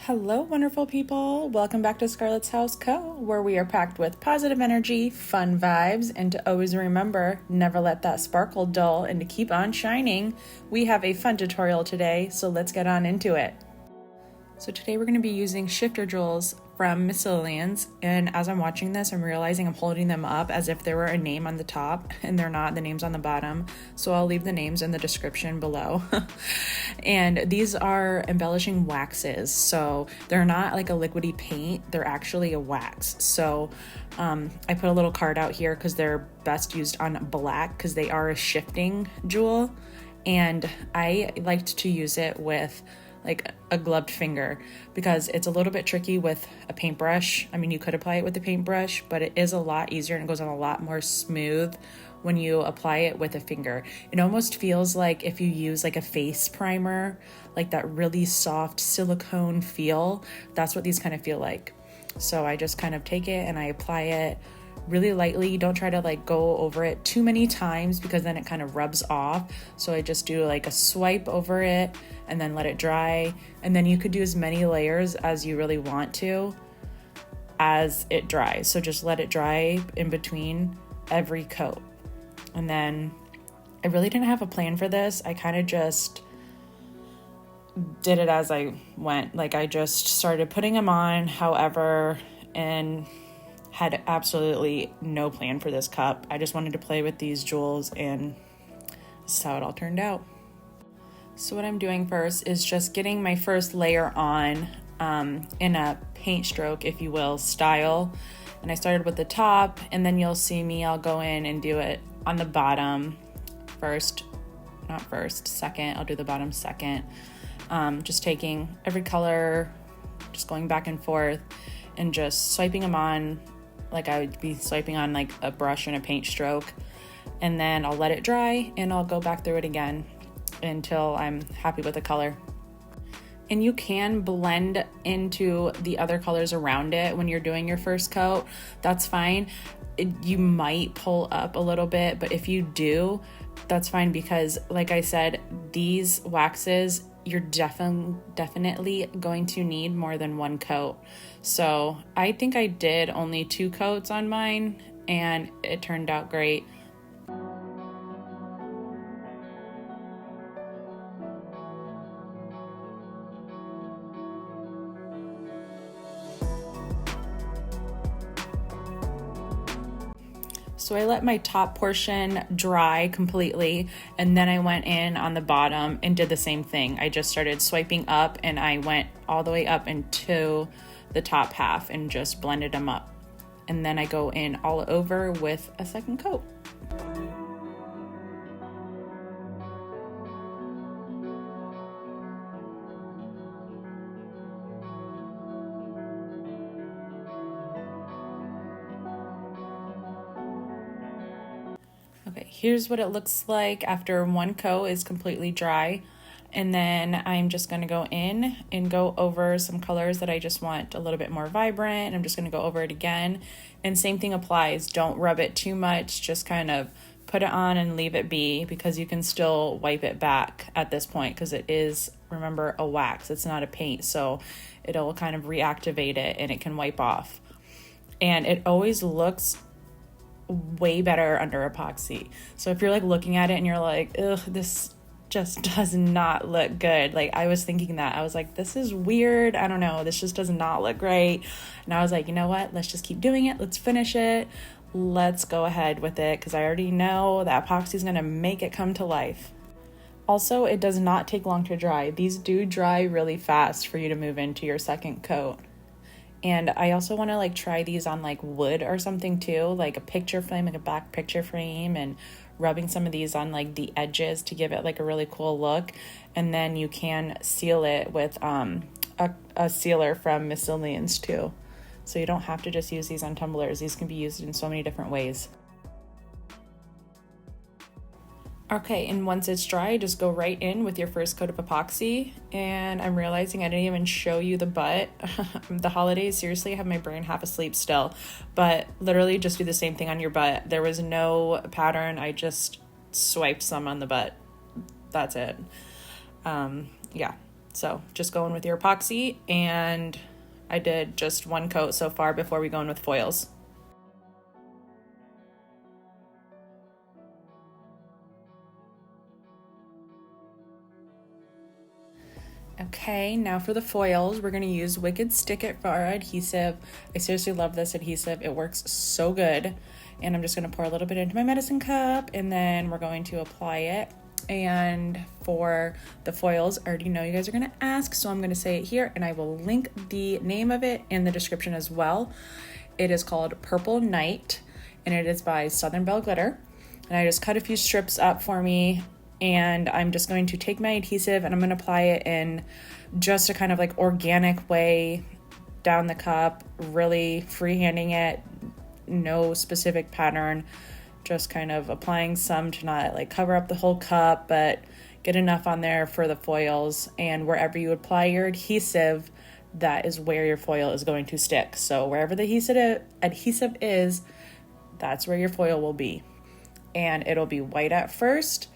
Hello, wonderful people. Welcome back to Scarlett's House Co., where we are packed with positive energy, fun vibes, and to always remember, never let that sparkle dull and to keep on shining. We have a fun tutorial today, so let's get on into it. So today we're going to be using shifter jewels from Miss Lillian's, and as I'm watching this, I'm realizing I'm holding them up as if there were a name on the top, and they're not. The name's on the bottom, so I'll leave the names in the description below. And these are embellishing waxes, so they're not like a liquidy paint, they're actually a wax. So I put a little card out here because they're best used on black because they are a shifting jewel, and I liked to use it with like a gloved finger because it's a little bit tricky with a paintbrush. I mean, you could apply it with a paintbrush, but it is a lot easier and it goes on a lot more smooth when you apply it with a finger. It almost feels like if you use like a face primer, like that really soft silicone feel, that's what these kind of feel like. So I just kind of take it and I apply it really lightly. Don't try to like go over it too many times because then it kind of rubs off. So I just do like a swipe over it and then let it dry. And then you could do as many layers as you really want to as it dries. So just let it dry in between every coat. And then I really didn't have a plan for this. I kind of just did it as I went. Like I just started putting them on however, and had absolutely no plan for this cup. I just wanted to play with these jewels and this is how it all turned out. So what I'm doing first is just getting my first layer on in a paint stroke, if you will, style. And I started with the top, and then you'll see me, I'll go in and do it on the bottom second. I'll do the bottom second. Just taking every color, just going back and forth and just swiping them on like I would be swiping on like a brush and a paint stroke, and then I'll let it dry and I'll go back through it again until I'm happy with the color. And you can blend into the other colors around it when you're doing your first coat. That's fine. You might pull up a little bit, but if you do, that's fine because like I said, these waxes, you're definitely going to need more than one coat. So I think I did only 2 coats on mine and it turned out great. So I let my top portion dry completely, and then I went in on the bottom and did the same thing. I just started swiping up and I went all the way up into the top half and just blended them up. And then I go in all over with a second coat. Okay, here's what it looks like after one coat is completely dry. And then I'm just going to go in and go over some colors that I just want a little bit more vibrant. I'm just going to go over it again. And same thing applies. Don't rub it too much. Just kind of put it on and leave it be because you can still wipe it back at this point because it is, remember, a wax. It's not a paint. So it'll kind of reactivate it and it can wipe off. And it always looks way better under epoxy. So if you're like looking at it and you're like, ugh, this just does not look good. Like I was thinking that. I was like, this is weird. I don't know. This just does not look great. And I was like, you know what? Let's just keep doing it. Let's finish it. Let's go ahead with it because I already know that epoxy is going to make it come to life. Also, it does not take long to dry. These do dry really fast for you to move into your second coat. And I also want to like try these on like wood or something too, like a picture frame, like a back picture frame, and rubbing some of these on like the edges to give it like a really cool look. And then you can seal it with a sealer from Miss Lillian's too. So you don't have to just use these on tumblers. These can be used in so many different ways. Okay, and once it's dry, just go right in with your first coat of epoxy. And I'm realizing I didn't even show you the butt. The holidays, seriously, I have my brain half asleep still. But literally just do the same thing on your butt. There was no pattern. I just swiped some on the butt. That's it. Yeah. So just going with your epoxy, and I did just one coat so far before we go in with foils. Okay, now for the foils, we're going to use Wicked Stick It for our adhesive. I seriously love this adhesive. It works so good. And I'm just going to pour a little bit into my medicine cup, and then we're going to apply it. And for the foils, I already know you guys are going to ask, so I'm going to say it here, and I will link the name of it in the description as well. It is called Purple Night, and it is by Southern Belle Glitter. And I just cut a few strips up for me, and I'm just going to take my adhesive and I'm going to apply it in just a kind of like organic way down the cup, really freehanding it, no specific pattern, just kind of applying some to not like cover up the whole cup, but get enough on there for the foils. And wherever you apply your adhesive, that is where your foil is going to stick. So wherever the adhesive is, that's where your foil will be. And it'll be white at first,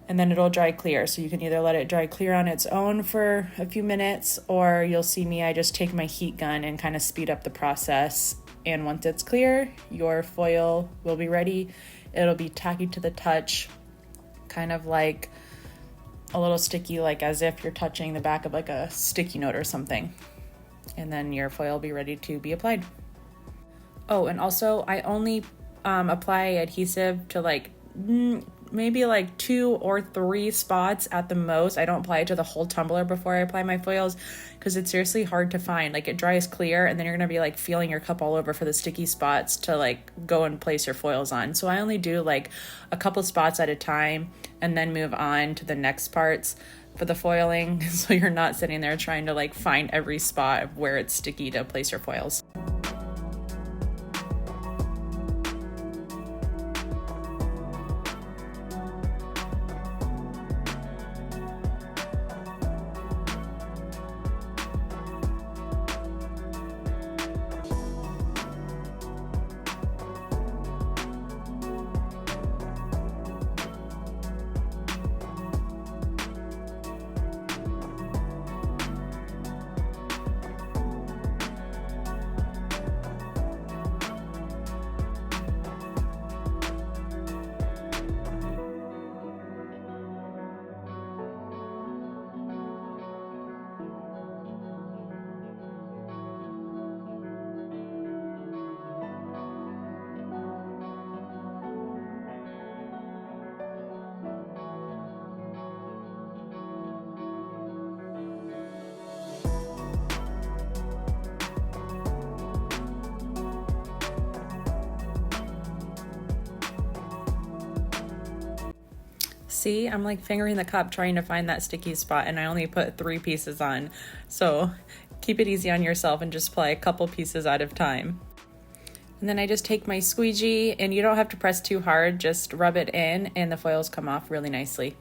and then it'll dry clear. So you can either let it dry clear on its own for a few minutes, or you'll see me, I just take my heat gun and kind of speed up the process. And once it's clear, your foil will be ready. It'll be tacky to the touch, kind of like a little sticky, like as if you're touching the back of like a sticky note or something. And then your foil will be ready to be applied. Oh, and also I only apply adhesive to like maybe like 2 or 3 spots at the most. I don't apply it to the whole tumbler before I apply my foils, because it's seriously hard to find. Like it dries clear, and then you're gonna be like feeling your cup all over for the sticky spots to like go and place your foils on. So I only do like a couple spots at a time and then move on to the next parts for the foiling, so you're not sitting there trying to like find every spot of where it's sticky to place your foils. See, I'm like fingering the cup trying to find that sticky spot, and I only put 3 pieces on. So keep it easy on yourself and just apply a couple pieces at a time. And then I just take my squeegee, and you don't have to press too hard, just rub it in and the foils come off really nicely.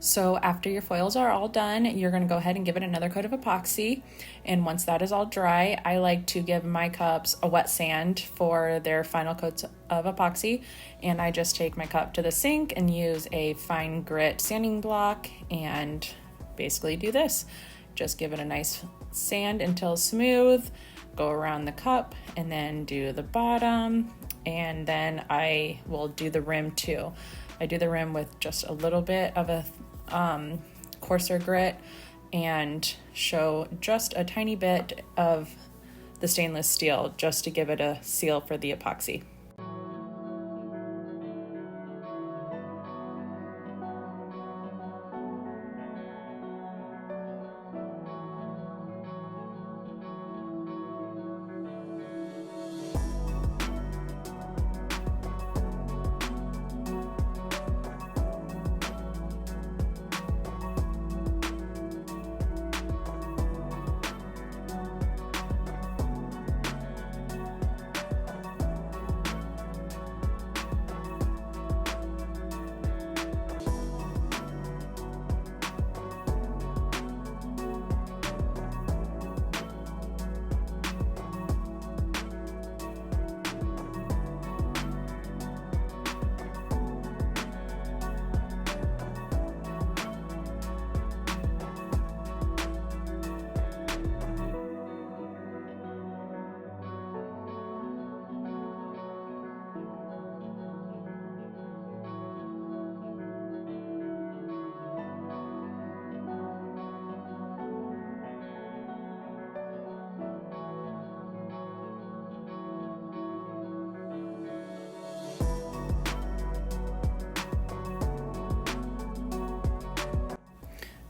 So after your foils are all done, you're going to go ahead and give it another coat of epoxy. And once that is all dry, I like to give my cups a wet sand for their final coats of epoxy. And I just take my cup to the sink and use a fine grit sanding block and basically do this. Just give it a nice sand until smooth, go around the cup, and then do the bottom. And then I will do the rim too. I do the rim with just a little bit of a coarser grit and show just a tiny bit of the stainless steel just to give it a seal for the epoxy.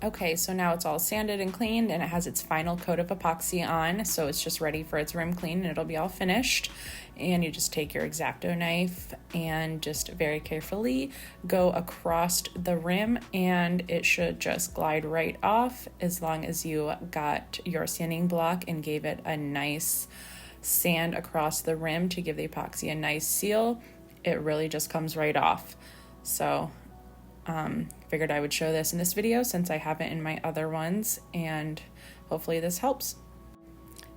Okay, so now it's all sanded and cleaned and it has its final coat of epoxy on, so it's just ready for its rim clean and it'll be all finished. And you just take your X-Acto knife and just very carefully go across the rim, and it should just glide right off as long as you got your sanding block and gave it a nice sand across the rim to give the epoxy a nice seal. It really just comes right off. So figured I would show this in this video since I haven't in my other ones, and hopefully this helps.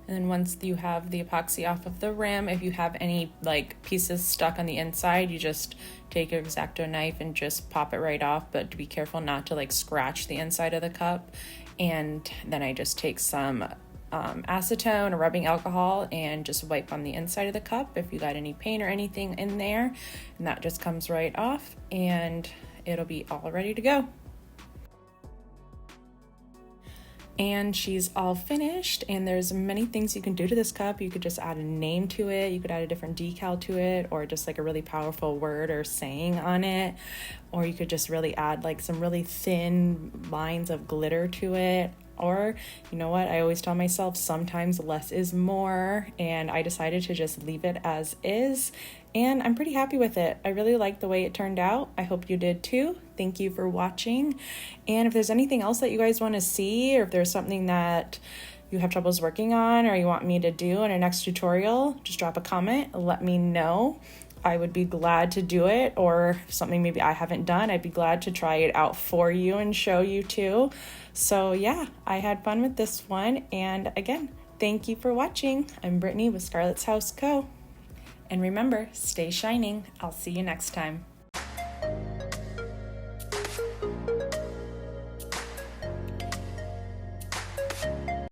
And then once you have the epoxy off of the rim, if you have any like pieces stuck on the inside, you just take your X-Acto knife and just pop it right off, but be careful not to like scratch the inside of the cup. And then I just take some acetone or rubbing alcohol and just wipe on the inside of the cup if you got any paint or anything in there, and that just comes right off and it'll be all ready to go. And she's all finished, and there's many things you can do to this cup. You could just add a name to it, you could add a different decal to it, or just like a really powerful word or saying on it, or you could just really add like some really thin lines of glitter to it. Or, you know what, I always tell myself sometimes less is more, and I decided to just leave it as is, and I'm pretty happy with it. I really like the way it turned out. I hope you did too. Thank you for watching, and if there's anything else that you guys want to see, or if there's something that you have troubles working on or you want me to do in our next tutorial, just drop a comment, let me know. I would be glad to do it, or something maybe I haven't done, I'd be glad to try it out for you and show you too. So yeah, I had fun with this one, and again, thank you for watching. I'm Brittany with Scarlett's House Co. And remember, stay shining. I'll see you next time.